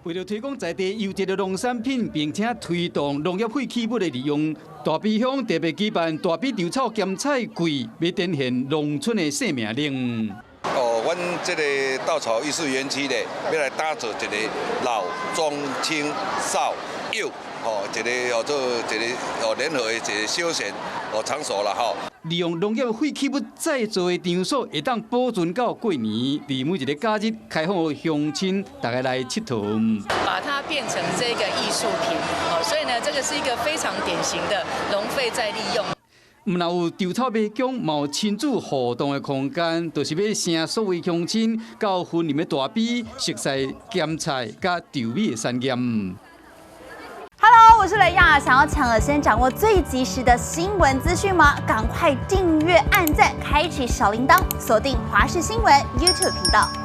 为了推广在地优质的农产品，并且推动农业废弃物的利用，大鼻乡特别举办大鼻稻草咸菜季，要展现农村的生命力。阮这个稻草艺术园区咧，要来打造一个老、中、青、少、幼，一个做一个联合的一个休闲场所啦吼。利用农业废弃物再造的场所，会当保存到过年，伫每一个假日开放给乡亲大家来佚佗。把它变成这个艺术品，所以呢，这个是一个非常典型的农废再利用。若有稻草卖奖，有亲子互动的空间，就是要请所有乡亲到森林的大边，熟悉咸菜甲稻米的产业。Hello， 我是雷亚，想要抢先掌握最及时的新闻资讯吗？赶快订阅、按赞、开启小铃铛，锁定华视新闻 YouTube 频道。